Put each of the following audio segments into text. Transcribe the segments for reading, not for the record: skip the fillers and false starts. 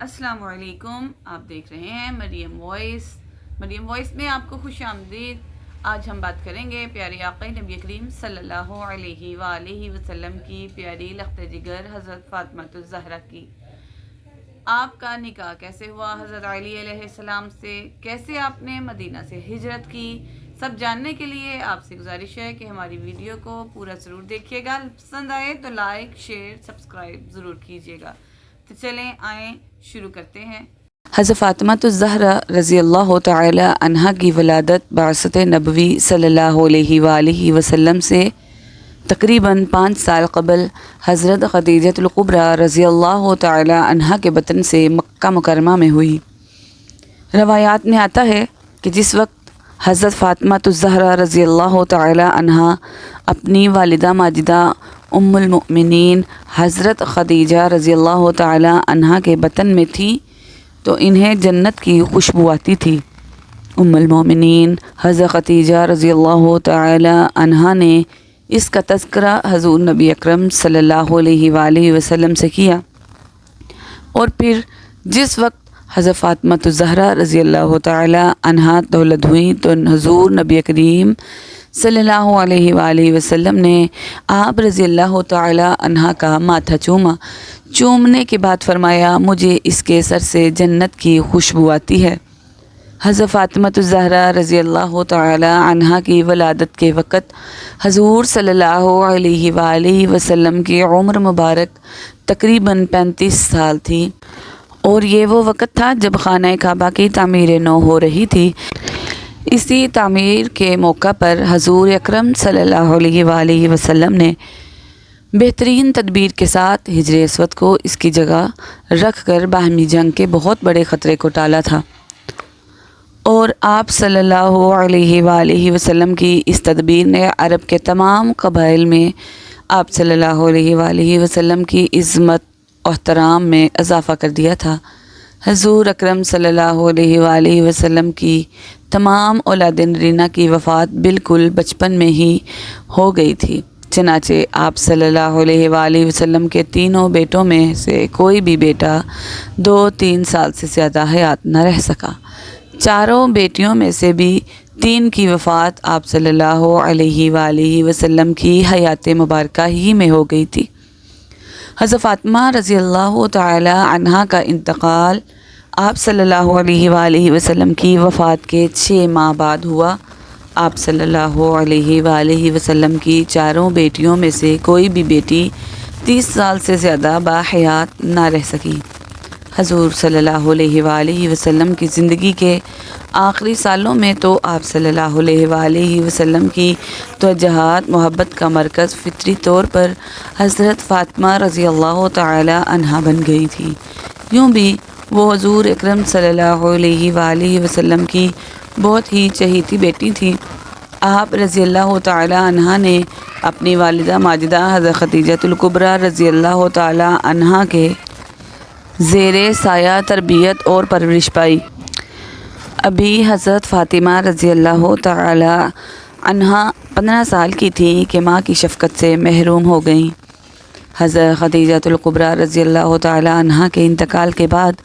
السلام علیکم، آپ دیکھ رہے ہیں مریم وائس میں آپ کو خوش آمدید۔ آج ہم بات کریں گے پیارے آقا نبی کریم صلی اللہ علیہ وآلہ وسلم کی پیاری لخت جگر حضرت فاطمہ الزہرا کی۔ آپ کا نکاح کیسے ہوا حضرت علی علیہ السلام سے، کیسے آپ نے مدینہ سے ہجرت کی، سب جاننے کے لیے آپ سے گزارش ہے کہ ہماری ویڈیو کو پورا ضرور دیکھیے گا۔ پسند آئے تو لائک، شیئر، سبسکرائب ضرور کیجیے گا۔ تو چلیں آئیں شروع کرتے ہیں۔ حضرت فاطمہ الزہرا رضی اللہ تعالی عنہا کی ولادت بعثت نبوی صلی اللہ علیہ وآلہ وسلم سے تقریباً 5 سال قبل حضرت خدیجہ الکبریٰ رضی اللہ تعالی عنہا کے بطن سے مکہ مکرمہ میں ہوئی۔ روایات میں آتا ہے کہ جس وقت حضرت فاطمہ الزہرا رضی اللہ تعالی عنہا اپنی والدہ ماجدہ ام المؤمنین حضرت خدیجہ رضی اللہ تعالی عنہا کے بطن میں تھی تو انہیں جنت کی خوشبو آتی تھی۔ ام المؤمنین حضرت خدیجہ رضی اللہ تعالی عنہا نے اس کا تذکرہ حضور نبی اکرم صلی اللہ علیہ وآلہ وسلم سے کیا، اور پھر جس وقت حضرت فاطمہ الزہرا رضی اللہ تعالی عنہا دولت ہوئی تو حضور نبی کریم صلی اللہ علیہ وآلہ وسلم نے آپ رضی اللہ تعالی عنہا کا ماتھا چومنے کے بعد فرمایا، مجھے اس کے سر سے جنت کی خوشبو آتی ہے۔ حضرت فاطمہ الزہرا رضی اللہ تعالی عنہا کی ولادت کے وقت حضور صلی اللہ علیہ وآلہ وسلم کی عمر مبارک تقریباً 35 سال تھی، اور یہ وہ وقت تھا جب خانہ کعبہ کی تعمیر نو ہو رہی تھی۔ اسی تعمیر کے موقع پر حضور اکرم صلی اللہ علیہ وآلہ وسلم نے بہترین تدبیر کے ساتھ حجر اسود کو اس کی جگہ رکھ کر باہمی جنگ کے بہت بڑے خطرے کو ٹالا تھا، اور آپ صلی اللہ علیہ وآلہ وسلم کی اس تدبیر نے عرب کے تمام قبائل میں آپ صلی اللہ علیہ وآلہ وسلم کی عظمت و احترام میں اضافہ کر دیا تھا۔ حضور اکرم صلی اللہ علیہ وآلہ وسلم کی تمام اولاد نرینہ کی وفات بالکل بچپن میں ہی ہو گئی تھی، چنانچہ آپ صلی اللہ علیہ وآلہ وسلم کے تینوں بیٹوں میں سے کوئی بھی بیٹا 2-3 سال سے زیادہ حیات نہ رہ سکا۔ چاروں بیٹیوں میں سے بھی 3 کی وفات آپ صلی اللہ علیہ وآلہ وسلم کی حیات مبارکہ ہی میں ہو گئی تھی۔ حضرت فاطمہ رضی اللہ تعالی عنہا کا انتقال آپ صلی اللہ علیہ وآلہ وسلم کی وفات کے 6 ماہ بعد ہوا۔ آپ صلی اللہ علیہ وآلہ وسلم کی چاروں بیٹیوں میں سے کوئی بھی بیٹی 30 سال سے زیادہ باحیات نہ رہ سکی۔ حضور صلی اللہ علیہ وآلہ وسلم کی زندگی کے آخری سالوں میں تو آپ صلی اللہ علیہ وآلہ وسلم کی توجہات محبت کا مرکز فطری طور پر حضرت فاطمہ رضی اللہ تعالی عنہا بن گئی تھی۔ یوں بھی وہ حضور اکرم صلی اللہ علیہ وآلہ وسلم کی بہت ہی چہیتی بیٹی تھی۔ آپ رضی اللہ تعالی عنہا نے اپنی والدہ ماجدہ حضرت خدیجہ الکبریٰ رضی اللہ تعالی عنہا کے زیر سایہ تربیت اور پرورش پائی۔ ابھی حضرت فاطمہ رضی اللہ تعالی عنہا 15 سال کی تھی کہ ماں کی شفقت سے محروم ہو گئیں۔ حضرت خدیجہ الکبریٰ رضی اللہ تعالی عنہا کے انتقال کے بعد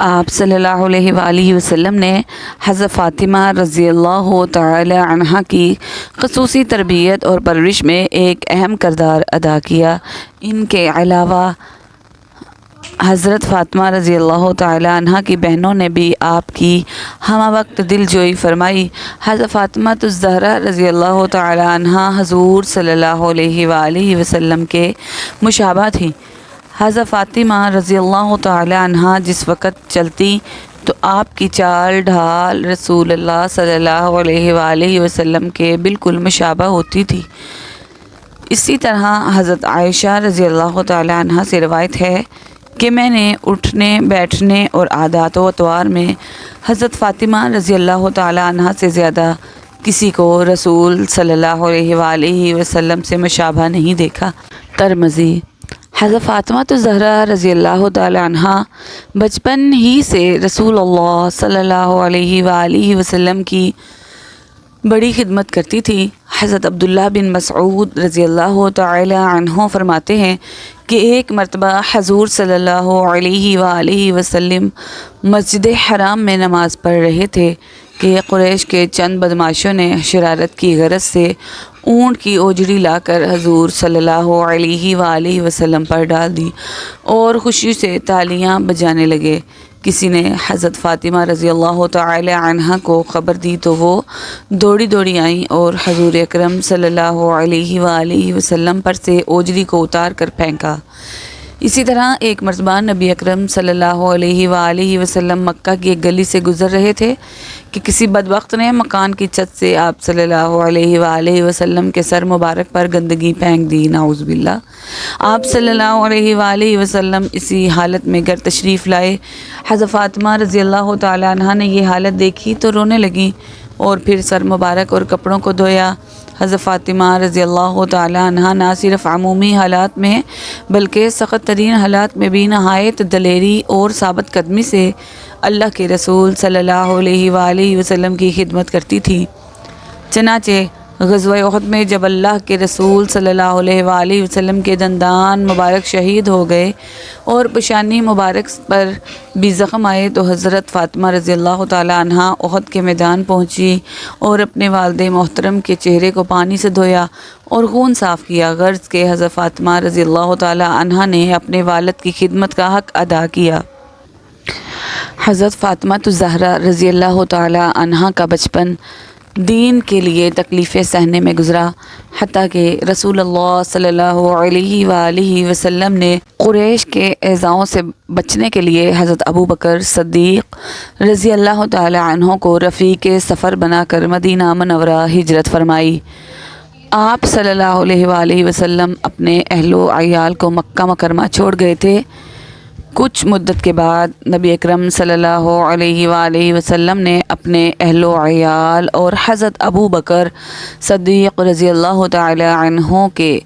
آپ صلی اللہ علیہ وآلہ وسلم نے حضرت فاطمہ رضی اللہ تعالی عنہا کی خصوصی تربیت اور پرورش میں ایک اہم کردار ادا کیا۔ ان کے علاوہ حضرت فاطمہ رضی اللہ تعالی عنہا کی بہنوں نے بھی آپ کی ہمہ وقت دل جوئی فرمائی۔ حضرت فاطمہ الزہرا رضی اللہ تعالی عنہا حضور صلی اللہ علیہ وآلہ وسلم کے مشابہ تھی۔ حضرت فاطمہ رضی اللہ تعالی عنہا جس وقت چلتی تو آپ کی چال ڈھال رسول اللہ صلی اللہ علیہ وآلہ وسلم کے بالکل مشابہ ہوتی تھی۔ اسی طرح حضرت عائشہ رضی اللہ تعالی عنہا سے روایت ہے کہ میں نے اٹھنے بیٹھنے اور عادات و اطوار میں حضرت فاطمہ رضی اللہ تعالی عنہا سے زیادہ کسی کو رسول صلی اللہ علیہ وآلہ وسلم سے مشابہ نہیں دیکھا۔ ترمذی۔ حضرت فاطمہ الزہرا رضی اللہ تعالی عنہا بچپن ہی سے رسول اللہ صلی اللہ علیہ وآلہ وسلم کی بڑی خدمت کرتی تھی۔ حضرت عبداللہ بن مسعود رضی اللہ تعالی عنہ فرماتے ہیں کہ ایک مرتبہ حضور صلی اللہ علیہ وآلہ وسلم مسجد حرام میں نماز پڑھ رہے تھے کہ قریش کے چند بدماشوں نے شرارت کی غرض سے اونٹ کی اوجڑی لا کر حضور صلی اللہ علیہ وآلہ وسلم پر ڈال دی اور خوشی سے تالیاں بجانے لگے۔ کسی نے حضرت فاطمہ رضی اللہ تعالی عنہ کو خبر دی تو وہ دوڑی دوڑی آئیں اور حضور اکرم صلی اللہ علیہ وآلہ وسلم پر سے اوجڑی کو اتار کر پھینکا۔ اسی طرح ایک مرتبہ نبی اکرم صلی اللہ علیہ وآلہ وسلم مکہ کی ایک گلی سے گزر رہے تھے کہ کسی بدبخت نے مکان کی چھت سے آپ صلی اللہ علیہ وآلہ وسلم کے سر مبارک پر گندگی پھینک دی، نعوذ باللہ۔ آپ صلی اللہ علیہ وآلہ وسلم اسی حالت میں گھر تشریف لائے۔ حضرت فاطمہ رضی اللہ تعالی عنہ نے یہ حالت دیکھی تو رونے لگیں اور پھر سر مبارک اور کپڑوں کو دھویا۔ حضرت فاطمہ رضی اللہ تعالی عنہ نہ صرف عمومی حالات میں بلکہ سخت ترین حالات میں بھی نہایت دلیری اور ثابت قدمی سے اللہ کے رسول صلی اللہ علیہ وآلہ وسلم کی خدمت کرتی تھی۔ چنانچہ غزوہ احد میں جب اللہ کے رسول صلی اللہ علیہ وآلہ وسلم کے دندان مبارک شہید ہو گئے اور پیشانی مبارک پر بھی زخم آئے تو حضرت فاطمہ رضی اللہ تعالی عنہ احد کے میدان پہنچی اور اپنے والد محترم کے چہرے کو پانی سے دھویا اور خون صاف کیا، غرض کہ حضرت فاطمہ رضی اللہ تعالی عنہ نے اپنے والد کی خدمت کا حق ادا کیا۔ حضرت فاطمہ الزہرا رضی اللہ تعالی عنہ کا بچپن دین کے لیے تکلیفیں سہنے میں گزرا، حتیٰ کہ رسول اللہ صلی اللہ علیہ وآلہ وسلم نے قریش کے ایذاؤں سے بچنے کے لیے حضرت ابو بکر صدیق رضی اللہ تعالی عنہ کو رفیق سفر بنا کر مدینہ منورہ ہجرت فرمائی۔ آپ صلی اللہ علیہ وآلہ وسلم اپنے اہل و عیال کو مکہ مکرمہ چھوڑ گئے تھے۔ کچھ مدت کے بعد نبی اکرم صلی اللہ علیہ وآلہ وسلم نے اپنے اہل و عیال اور حضرت ابو بکر صدیق رضی اللہ تعالی عنہ کے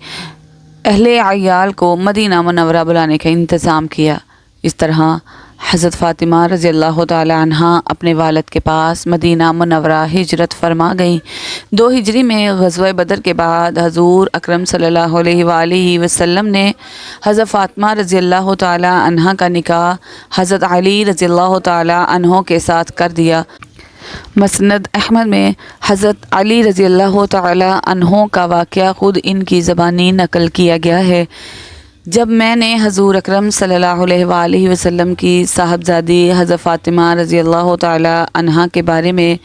اہل عیال کو مدینہ منورہ بلانے کا انتظام کیا۔ اس طرح حضرت فاطمہ رضی اللہ تعالی عنہ اپنے والد کے پاس مدینہ منورہ ہجرت فرما گئیں۔ 2 ہجری میں غزوہ بدر کے بعد حضور اکرم صلی اللہ علیہ وآلہ وسلم نے حضرت فاطمہ رضی اللہ تعالی عنہ کا نکاح حضرت علی رضی اللہ تعالی عنہ کے ساتھ کر دیا۔ مسند احمد میں حضرت علی رضی اللہ تعالی عنہ کا واقعہ خود ان کی زبانی نقل کیا گیا ہے۔ جب میں نے حضور اکرم صلی اللہ علیہ وآلہ وسلم کی صاحبزادی حضرت فاطمہ رضی اللہ تعالی عنہ کے بارے میں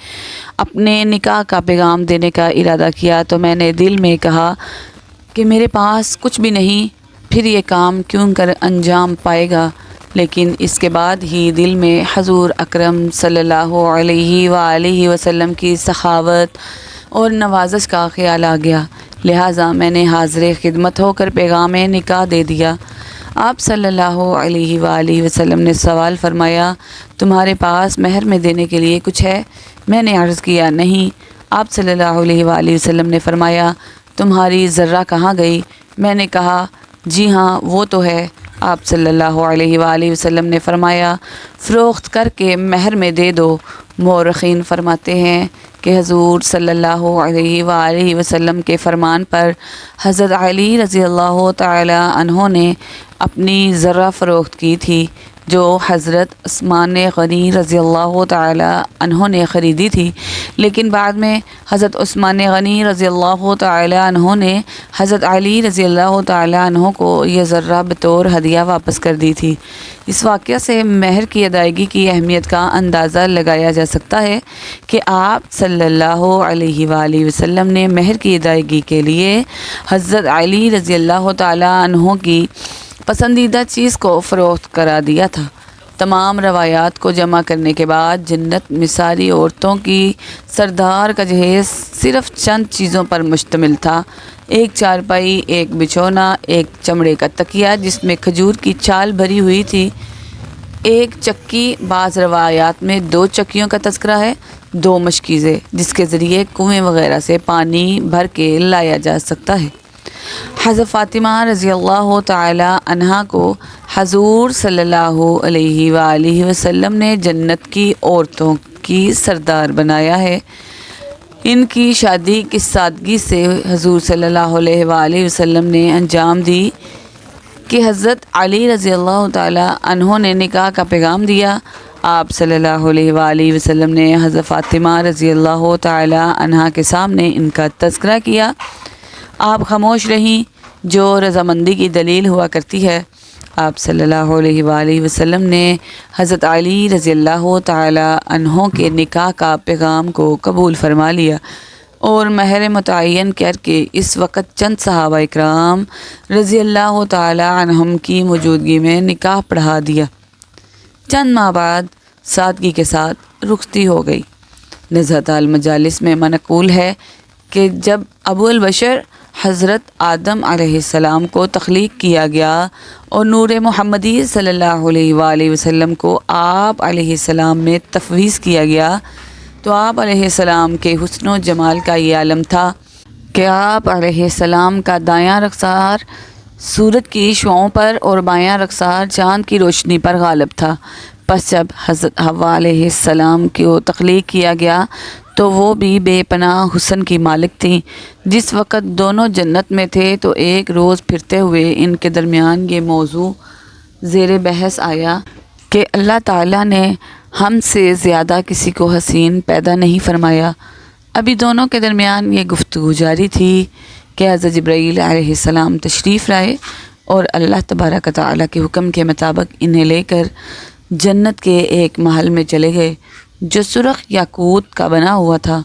اپنے نکاح کا پیغام دینے کا ارادہ کیا تو میں نے دل میں کہا کہ میرے پاس کچھ بھی نہیں، پھر یہ کام کیوں کر انجام پائے گا، لیکن اس کے بعد ہی دل میں حضور اکرم صلی اللہ علیہ وآلہ وسلم کی سخاوت اور نوازش کا خیال آ گیا، لہٰذا میں نے حاضر خدمت ہو کر پیغام نکاح دے دیا۔ آپ صلی اللہ علیہ وآلہ وسلم نے سوال فرمایا، تمہارے پاس مہر میں دینے کے لیے کچھ ہے؟ میں نے عرض کیا، نہیں۔ آپ صلی اللہ علیہ وآلہ وسلم نے فرمایا، تمہاری ذرہ کہاں گئی؟ میں نے کہا، جی ہاں وہ تو ہے۔ آپ صلی اللہ علیہ وآلہ وسلم نے فرمایا، فروخت کر کے مہر میں دے دو۔ مورخین فرماتے ہیں کہ حضور صلی اللہ علیہ وآلہ وسلم کے فرمان پر حضرت علی رضی اللہ تعالی عنہ نے اپنی ذرہ فروخت کی تھی جو حضرت عثمان غنی رضی اللہ تعالی عنہ نے خریدی تھی، لیکن بعد میں حضرت عثمان غنی رضی اللہ تعالی عنہ نے حضرت علی رضی اللہ تعالی عنہ کو یہ ذرہ بطور ہدیہ واپس کر دی تھی۔ اس واقعہ سے مہر کی ادائیگی کی اہمیت کا اندازہ لگایا جا سکتا ہے کہ آپ صلی اللہ علیہ وآلہ وسلم نے مہر کی ادائیگی کے لیے حضرت علی رضی اللہ تعالی عنہ کی پسندیدہ چیز کو فروخت کرا دیا تھا۔ تمام روایات کو جمع کرنے کے بعد جنت میں ساری عورتوں کی سردار کا جہیز صرف چند چیزوں پر مشتمل تھا: ایک چارپائی، ایک بچھونا، ایک چمڑے کا تکیہ جس میں کھجور کی چھال بھری ہوئی تھی، ایک چکی، بعض روایات میں 2 چکیوں کا تذکرہ ہے، 2 مشکیزیں جس کے ذریعے کنویں وغیرہ سے پانی بھر کے لایا جا سکتا ہے۔ حضرت فاطمہ رضی اللہ تعالی عنہ کو حضور صلی اللہ علیہ وآلہ وسلم نے جنت کی عورتوں کی سردار بنایا ہے۔ ان کی شادی کس سادگی سے حضور صلی اللہ علیہ وآلہ وسلم نے انجام دی، کہ حضرت علی رضی اللہ تعالی عنہ نے نکاح کا پیغام دیا۔ آپ صلی اللہ علیہ وآلہ وسلم نے حضرت فاطمہ رضی اللہ تعالی عنہا کے سامنے ان کا تذکرہ کیا۔ آپ خاموش رہیں، جو رضامندی کی دلیل ہوا کرتی ہے۔ آپ صلی اللہ علیہ وآلہ وسلم نے حضرت علی رضی اللہ تعالی عنہ کے نکاح کا پیغام کو قبول فرما لیا اور مہر متعین کر کے اس وقت چند صحابہ اکرام رضی اللہ تعالی عنہم کی موجودگی میں نکاح پڑھا دیا۔ چند ماہ بعد سادگی کے ساتھ رخصتی ہو گئی۔ نزہۃ المجالس میں منقول ہے کہ جب ابو البشر حضرت آدم علیہ السلام کو تخلیق کیا گیا اور نور محمدی صلی اللہ علیہ وآلہ وسلم کو آپ علیہ السلام میں تفویض کیا گیا تو آپ علیہ السلام کے حسن و جمال کا یہ عالم تھا کہ آپ علیہ السلام کا دایاں رخسار سورج کی شعاعوں پر اور بایاں رخسار چاند کی روشنی پر غالب تھا۔ پس جب حضرت حوا علیہ السلام کو تخلیق کیا گیا تو وہ بھی بے پناہ حسن کی مالک تھیں۔ جس وقت دونوں جنت میں تھے تو ایک روز پھرتے ہوئے ان کے درمیان یہ موضوع زیر بحث آیا کہ اللہ تعالیٰ نے ہم سے زیادہ کسی کو حسین پیدا نہیں فرمایا۔ ابھی دونوں کے درمیان یہ گفتگو جاری تھی کہ حضرت جبرائیل علیہ السلام تشریف لائے اور اللہ تبارک و تعالیٰ کے حکم کے مطابق انہیں لے کر جنت کے ایک محل میں چلے گئے جو سرخ یاقوت کا بنا ہوا تھا۔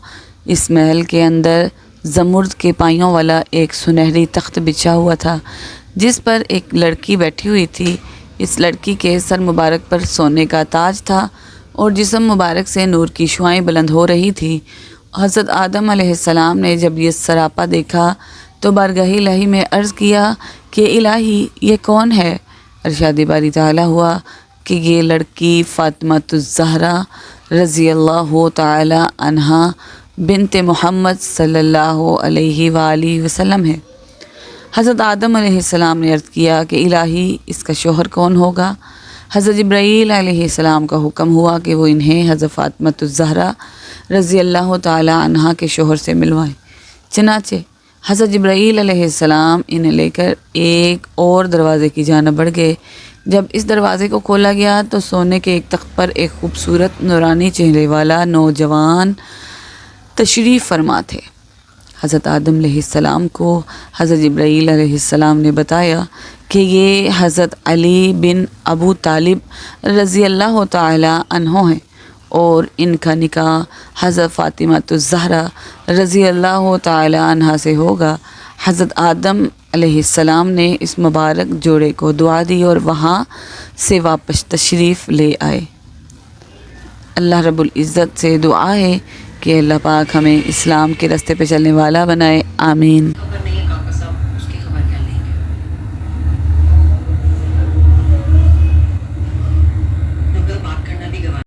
اس محل کے اندر زمرد کے پائیوں والا ایک سنہری تخت بچھا ہوا تھا جس پر ایک لڑکی بیٹھی ہوئی تھی۔ اس لڑکی کے سر مبارک پر سونے کا تاج تھا اور جسم مبارک سے نور کی شعاعیں بلند ہو رہی تھی۔ حضرت آدم علیہ السلام نے جب یہ سراپا دیکھا تو بارگاہ الہی میں عرض کیا کہ الہی یہ کون ہے؟ ارشاد باری تعالیٰ ہوا کہ یہ لڑکی فاطمہ الزہرا رضی اللہ تعالی عنہا بنت محمد صلی اللہ علیہ وآلہ وسلم ہے۔ حضرت آدم علیہ السلام نے عرض کیا کہ الہی اس کا شوہر کون ہوگا؟ حضرت جبرائیل علیہ السلام کا حکم ہوا کہ وہ انہیں حضرت فاطمہ الزہرا رضی اللہ تعالی عنہا کے شوہر سے ملوائیں۔ چنانچہ حضرت جبرائیل علیہ السلام انہیں لے کر ایک اور دروازے کی جانب بڑھ گئے۔ جب اس دروازے کو کھولا گیا تو سونے کے ایک تخت پر ایک خوبصورت نورانی چہرے والا نوجوان تشریف فرما تھے۔ حضرت آدم علیہ السلام کو حضرت جبرائیل علیہ السلام نے بتایا کہ یہ حضرت علی بن ابو طالب رضی اللہ تعالی عنہ ہیں اور ان کا نکاح حضرت فاطمہ الزہرا رضی اللہ تعالی عنہا سے ہوگا۔ حضرت آدم علیہ السلام نے اس مبارک جوڑے کو دعا دی اور وہاں سے واپس تشریف لے آئے۔ اللہ رب العزت سے دعا ہے کہ اللہ پاک ہمیں اسلام کے راستے پہ چلنے والا بنائے، آمین۔